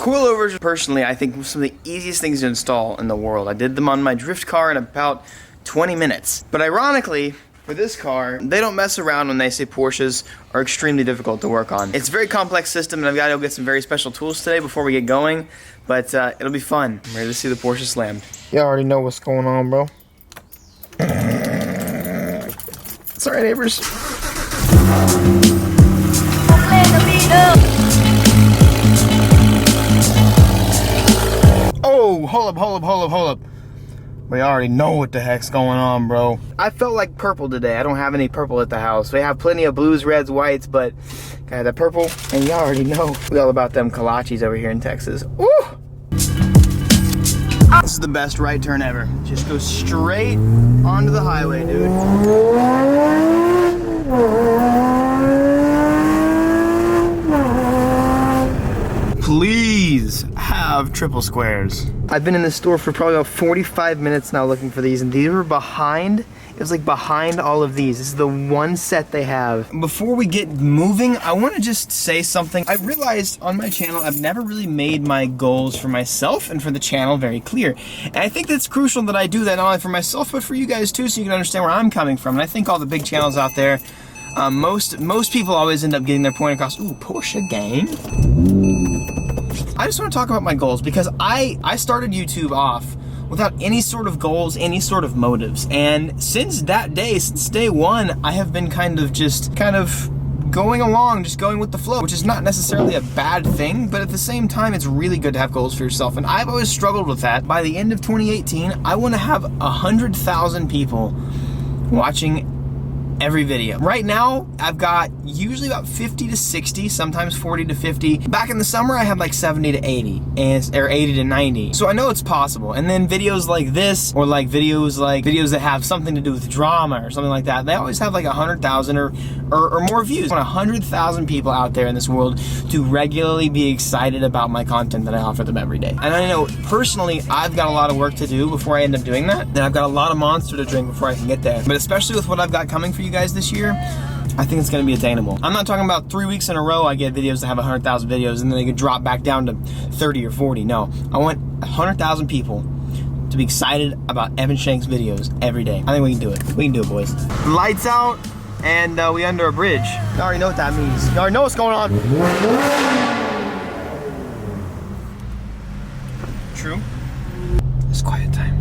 Coilovers, personally, I think some of the easiest things to install in the world. I did them on my drift car in about 20 minutes. But ironically, for this car, they don't mess around when they say Porsches are extremely difficult to work on. It's a very complex system, and I've got to go get some very special tools today before we get going, but it'll be fun. I'm ready to see the Porsche slammed. You already know what's going on, bro. It's alright, neighbors. Oh, hold up. We already know what the heck's going on, bro. I felt like purple today. I don't have any purple at the house. We have plenty of blues, reds, whites, but got the purple, and you already know. We all about them kolaches over here in Texas. Woo! This is the best right turn ever. Just go straight onto the highway, dude. Please have triple squares. I've been in this store for probably about 45 minutes now looking for these, and these were behind. It was like behind all of these. This is the one set they have. Before we get moving, I want to just say something. I realized on my channel, I've never really made my goals for myself and for the channel very clear. And I think that's crucial that I do that not only for myself, but for you guys too, so you can understand where I'm coming from. And I think all the big channels out there, most people always end up getting their point across. Ooh, Porsche gang. I just want to talk about my goals because I started YouTube off without any sort of goals, any sort of motives. And since that day, since day one, I have been kind of going along, just going with the flow, which is not necessarily a bad thing, but at the same time, it's really good to have goals for yourself. And I've always struggled with that. By the end of 2018, I want to have 100,000 people watching every video. Right now, I've got usually about 50 to 60, sometimes 40 to 50. Back in the summer, I had like 70 to 80, or 80 to 90. So I know it's possible. And then videos like this, or like videos that have something to do with drama or something like that, they always have like 100,000 or more views. I want 100,000 people out there in this world to regularly be excited about my content that I offer them every day. And I know personally, I've got a lot of work to do before I end up doing that. And I've got a lot of Monster to drink before I can get there. But especially with what I've got coming for you guys this year, I think it's going to be attainable. I'm not talking about 3 weeks in a row I get videos that have 100,000 videos and then they could drop back down to 30 or 40. No, I want 100,000 people to be excited about Evan Shank's videos every day. I think we can do it. We can do it, boys. Lights out, and we under a bridge. You already know what that means. You already know what's going on. True. It's quiet time.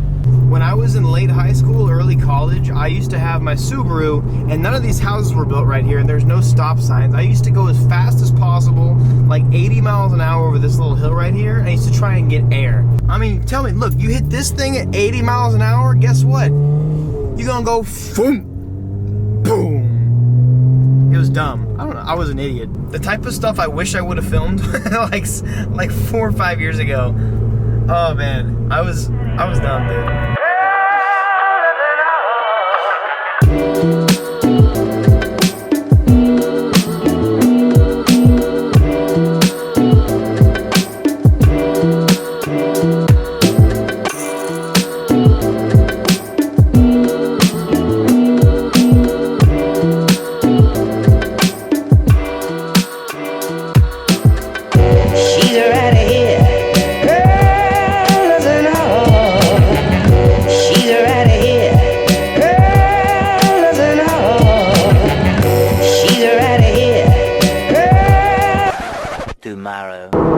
When I was in late high school, early college, I used to have my Subaru, and none of these houses were built right here, and there's no stop signs. I used to go as fast as possible, like 80 miles an hour over this little hill right here, and I used to try and get air. I mean, tell me, look, you hit this thing at 80 miles an hour, guess what? You're gonna go, boom, boom. It was dumb. I don't know, I was an idiot. The type of stuff I wish I would have filmed like 4 or 5 years ago. Oh man, I was dumb, dude.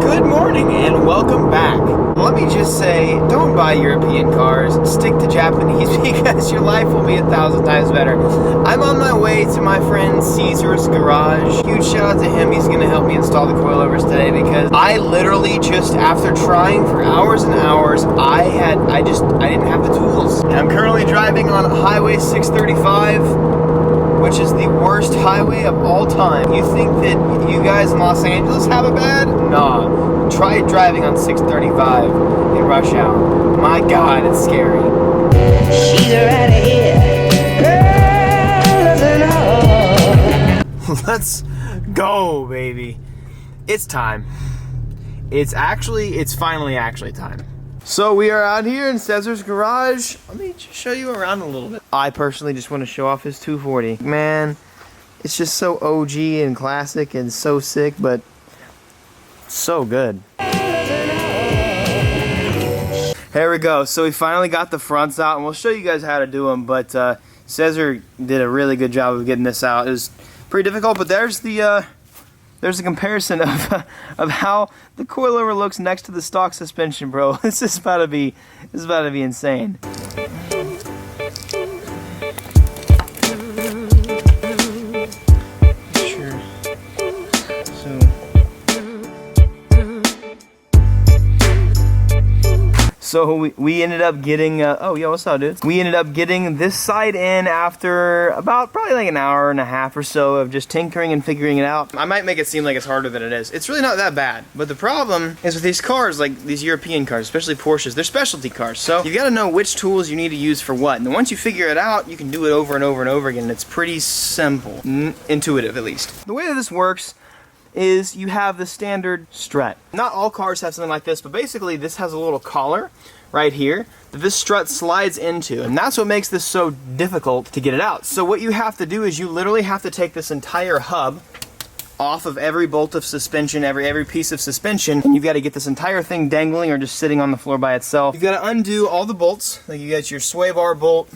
Good morning and welcome back. Let me just say, don't buy European cars, stick to Japanese because your life will be 1,000 times better. I'm on my way to my friend Cesar's garage. Huge shout out to him, he's gonna help me install the coilovers today because I literally just, after trying for hours and hours, I didn't have the tools. And I'm currently driving on Highway 635, which is the worst highway of all time. You think that you guys in Los Angeles have it bad? Nah. Try driving on 635 in rush hour. My God, it's scary. She's right here. Let's go, baby. It's time. It's finally time. So we are out here in Cesar's garage. Let me just show you around a little bit. I personally just want to show off his 240. Man, it's just so OG and classic and so sick, but so good. Here we go. So we finally got the fronts out, and we'll show you guys how to do them, but Cesar did a really good job of getting this out. It was pretty difficult, but there's the comparison of how the coilover looks next to the stock suspension, bro. This is about to be insane. So we ended up getting, oh yeah, what's up, dude? We ended up getting this side in after about probably like an hour and a half or so of just tinkering and figuring it out. I might make it seem like it's harder than it is. It's really not that bad. But the problem is with these cars, like these European cars, especially Porsches, they're specialty cars. So you gotta know which tools you need to use for what. And once you figure it out, you can do it over and over and over again. And it's pretty simple, intuitive at least. The way that this works is you have the standard strut. Not all cars have something like this, but basically this has a little collar right here that this strut slides into, and that's what makes this so difficult to get it out. So what you have to do is you literally have to take this entire hub off of every bolt of suspension, every piece of suspension, and you've got to get this entire thing dangling or just sitting on the floor by itself. You've got to undo all the bolts. Like you got your sway bar bolt,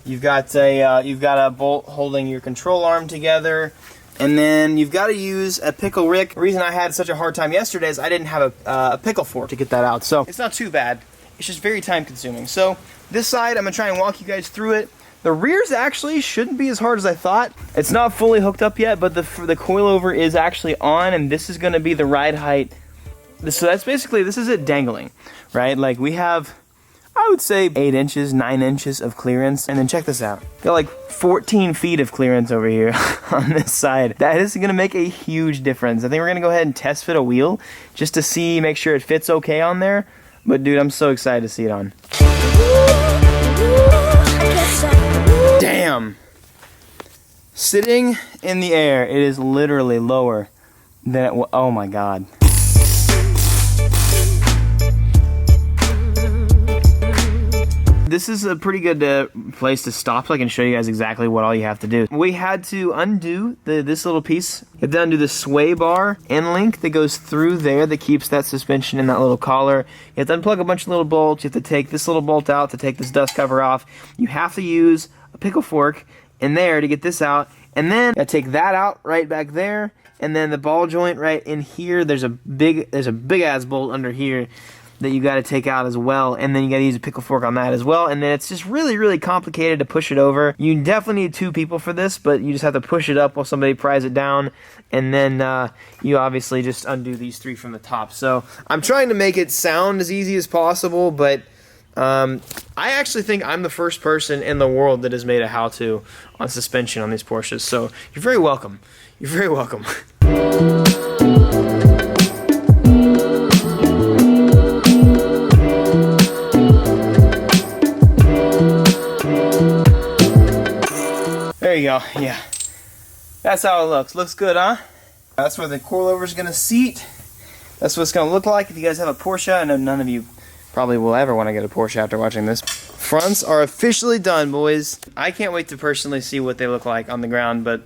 you've got a bolt holding your control arm together. And then you've got to use a pickle rick. The reason I had such a hard time yesterday is I didn't have a pickle fork to get that out. So it's not too bad. It's just very time consuming. So this side, I'm going to try and walk you guys through it. The rears actually shouldn't be as hard as I thought. It's not fully hooked up yet, but the coilover is actually on, and this is going to be the ride height. So that's basically, this is it dangling, right? Like we have, I would say 8 inches, 9 inches of clearance. And then check this out. Got like 14 feet of clearance over here on this side. That is gonna make a huge difference. I think we're gonna go ahead and test fit a wheel just to see, make sure it fits okay on there. But dude, I'm so excited to see it on. Damn. Sitting in the air, it is literally lower than it was. Oh my God. This is a pretty good place to stop so I can show you guys exactly what all you have to do. We had to undo this little piece. You have to undo the sway bar end link that goes through there that keeps that suspension in that little collar. You have to unplug a bunch of little bolts. You have to take this little bolt out to take this dust cover off. You have to use a pickle fork in there to get this out. And then you take that out right back there. And then the ball joint right in here, there's a big ass bolt under here that you got to take out as well, and then you got to use a pickle fork on that as well, and then it's just really complicated to push it over. You definitely need 2 people for this, but you just have to push it up while somebody pries it down, and then you obviously just undo these 3 from the top. So I'm trying to make it sound as easy as possible, but I actually think I'm the first person in the world that has made a how-to on suspension on these Porsches, so you're very welcome. You're very welcome. There you go, yeah. That's how it looks. Looks good, huh? That's where the coilover is going to seat. That's what it's going to look like if you guys have a Porsche. I know none of you probably will ever want to get a Porsche after watching this. Fronts are officially done, boys. I can't wait to personally see what they look like on the ground, but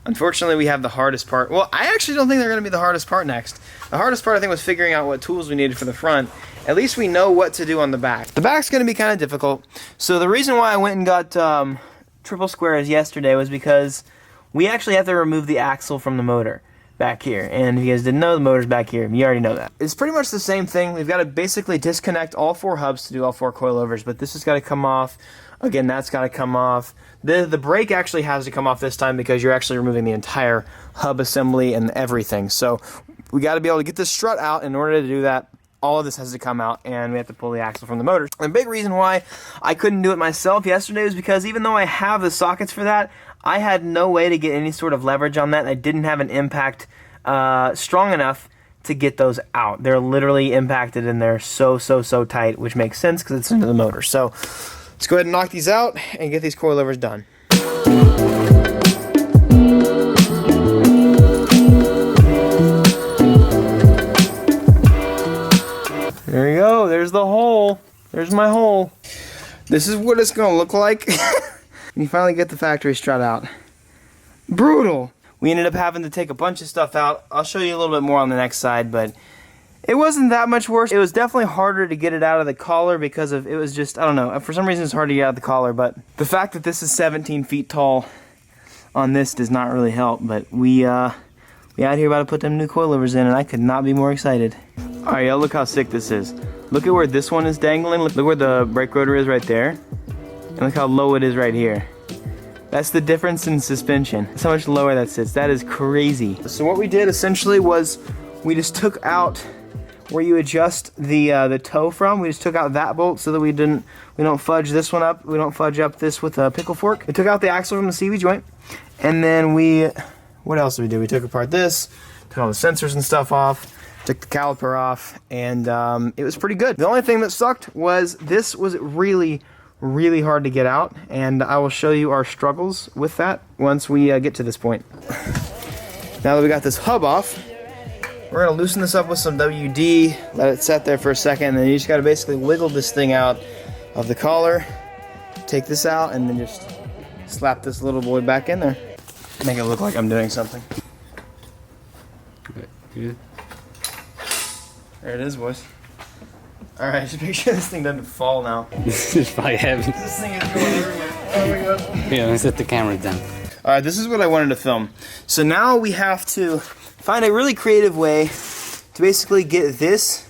unfortunately we have the hardest part. Well, I actually don't think they're going to be the hardest part next. The hardest part, I think, was figuring out what tools we needed for the front. At least we know what to do on the back. The back's going to be kind of difficult. So the reason why I went and got triple squares yesterday was because we actually have to remove the axle from the motor back here. And if you guys didn't know, the motor's back here. You already know that. It's pretty much the same thing. We've got to basically disconnect all 4 hubs to do all 4 coilovers, but this has got to come off. Again, that's got to come off. The brake actually has to come off this time because you're actually removing the entire hub assembly and everything. So we got to be able to get this strut out. In order to do that, all of this has to come out, and we have to pull the axle from the motor. And the big reason why I couldn't do it myself yesterday was because even though I have the sockets for that, I had no way to get any sort of leverage on that. I didn't have an impact strong enough to get those out. They're literally impacted and they're so tight, which makes sense because it's into the motor. So let's go ahead and knock these out and get these coilovers done. There you go, there's the hole. There's my hole. This is what it's gonna look like when you finally get the factory strut out. Brutal. We ended up having to take a bunch of stuff out. I'll show you a little bit more on the next side, but It wasn't that much worse. It was definitely harder to get it out of the collar because of, it was just, I don't know, for some reason it's hard to get out of the collar, but the fact that this is 17 feet tall on this does not really help, but we out here about to put them new coilovers in, and I could not be more excited. All right, y'all, look how sick this is. Look at where this one is dangling. Look where the brake rotor is right there. And look how low it is right here. That's the difference in suspension. That's how much lower that sits. That is crazy. So what we did essentially was we just took out where you adjust the toe from. We just took out that bolt so that we don't fudge this one up. We don't fudge up this with a pickle fork. We took out the axle from the CV joint, and then what else did we do? We took apart this, took all the sensors and stuff off, took the caliper off, and it was pretty good. The only thing that sucked was this was really hard to get out, and I will show you our struggles with that once we get to this point. Now that we got this hub off, we're gonna loosen this up with some WD, let it set there for a second, and then you just gotta basically wiggle this thing out of the collar, take this out, and then just slap this little boy back in there. Make it look like I'm doing something. Good. There it is, boys. All right, just make sure this thing doesn't fall now. This is probably heavy. This thing is going everywhere. Oh my god. Yeah, let's set the camera down. All right, this is what I wanted to film. So now we have to find a really creative way to basically get this,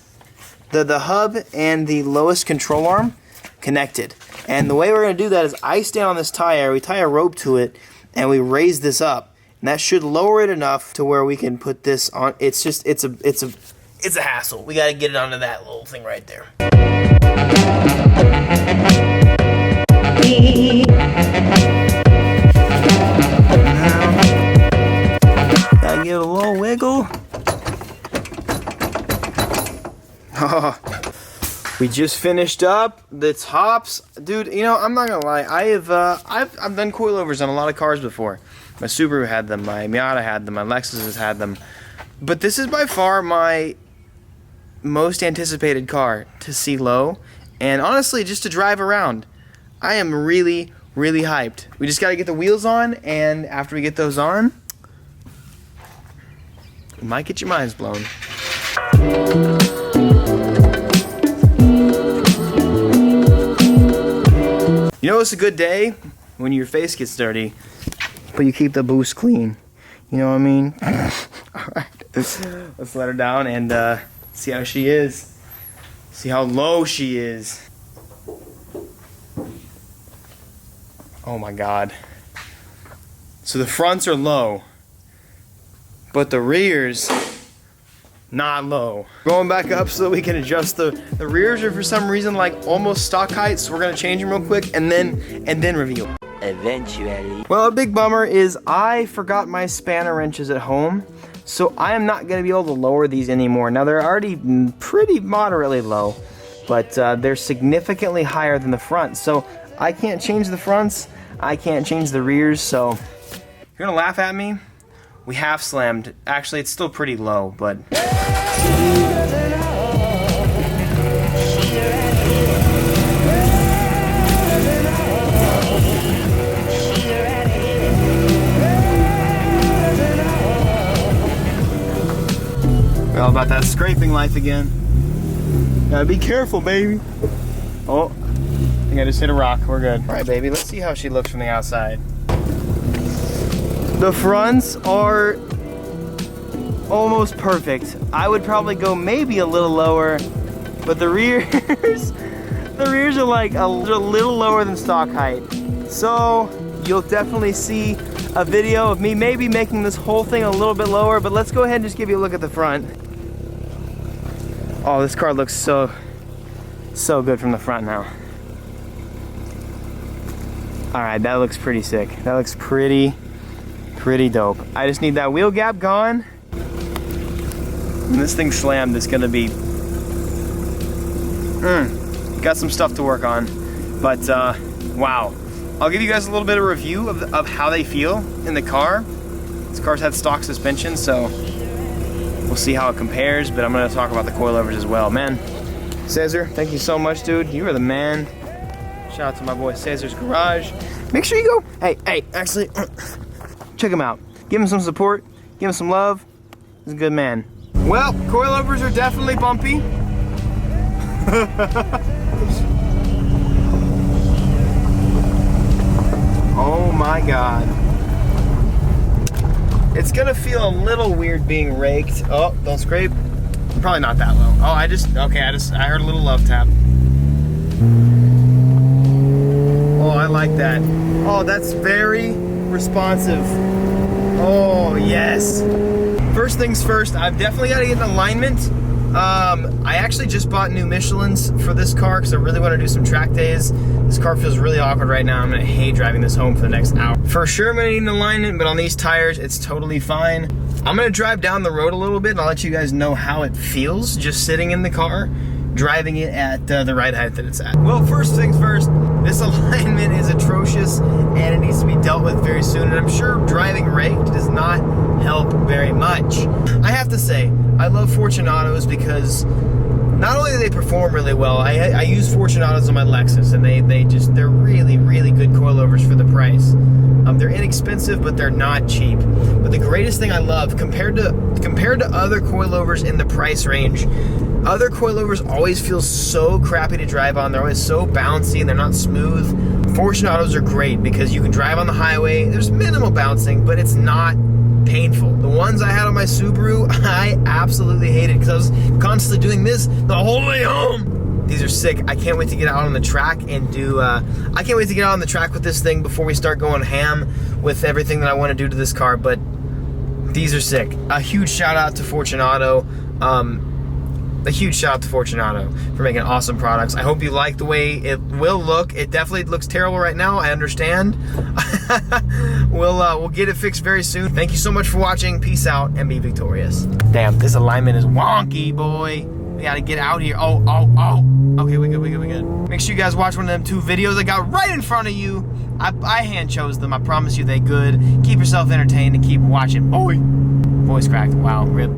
the hub and the lowest control arm connected. And the way we're gonna do that is I stand on this tire, we tie a rope to it, and we raise this up. And that should lower it enough to where we can put this on. It's a hassle. We gotta get it onto that little thing right there. Gotta give it a little wiggle. We just finished up the tops, dude. You know, I'm not gonna lie. I've done coilovers on a lot of cars before. My Subaru had them, my Miata had them, my Lexus has had them, but this is by far my most anticipated car to see low, and honestly, just to drive around. I am really hyped. We just gotta get the wheels on, and after we get those on, you might get your minds blown. You know it's a good day? When your face gets dirty, but you keep the boost clean. You know what I mean? Alright, let's let her down and see how she is. See how low she is. Oh my god. So the fronts are low, but the rears not low. Going back up so that we can adjust the rears are for some reason like almost stock height, so we're gonna change them real quick and then reveal. Eventually. Well, a big bummer is I forgot my spanner wrenches at home, so I am not gonna be able to lower these anymore. Now they're already pretty moderately low, but they're significantly higher than the front, so I can't change the fronts, I can't change the rears, so you're gonna laugh at me. We half slammed. Actually, it's still pretty low, but well, about that scraping life again. Gotta be careful, baby. Oh, I think I just hit a rock. We're good. All right, baby, let's see how she looks from the outside. The fronts are almost perfect. I would probably go maybe a little lower, but the rears, the rears are like a little lower than stock height. So you'll definitely see a video of me maybe making this whole thing a little bit lower, but let's go ahead and just give you a look at the front. Oh, this car looks so good from the front now. All right, that looks pretty sick. That looks pretty dope. I just need that wheel gap gone. When this thing slammed, it's gonna be got some stuff to work on, but wow. I'll give you guys a little bit of review of how they feel in the car. This car's had stock suspension, so we'll see how it compares, but I'm gonna talk about the coilovers as well. Man, Cesar, thank you so much, dude. You are the man. Shout out to my boy Cesar's Garage. Make sure you go, hey, actually, check him out. Give him some support, give him some love. He's a good man. Well, coilovers are definitely bumpy. Oh my God. It's gonna feel a little weird being raked. Oh, don't scrape. Probably not that low. Oh, I heard a little love tap. Oh, I like that. Oh, that's very responsive. Oh, yes. First things first, I've definitely got to get an alignment. I actually just bought new Michelins for this car because I really want to do some track days. This car feels really awkward right now. I'm going to hate driving this home for the next hour. For sure I'm going to need an alignment, but on these tires, it's totally fine. I'm going to drive down the road a little bit and I'll let you guys know how it feels just sitting in the car, driving it at the right height that it's at. Well, first things first, this alignment is atrocious and it needs to be dealt with very soon. And I'm sure driving raked does not help very much. I have to say, I love Fortunatos because not only do they perform really well, I use Fortunatos on my Lexus and they're really, really good coilovers for the price. They're inexpensive, but they're not cheap. But the greatest thing I love, compared to other coilovers in the price range, other coilovers always feel so crappy to drive on. They're always so bouncy and they're not smooth. Fortunatos are great because you can drive on the highway. There's minimal bouncing, but it's not painful. The ones I had on my Subaru, I absolutely hated because I was constantly doing this the whole way home. These are sick. I can't wait to get out on the track and do, I can't wait to get out on the track with this thing before we start going ham with everything that I want to do to this car, but these are sick. A huge shout out to Fortunato. A huge shout out to Fortunato for making awesome products. I hope you like the way it will look. It definitely looks terrible right now, I understand. We'll get it fixed very soon. Thank you so much for watching. Peace out and be victorious. Damn, this alignment is wonky, boy. We gotta get out here. Oh. Okay, we good. Make sure you guys watch one of them 2 videos I got right in front of you. I hand chose them. I promise you they good. Keep yourself entertained and keep watching. Boy. Voice cracked. Wow, rip.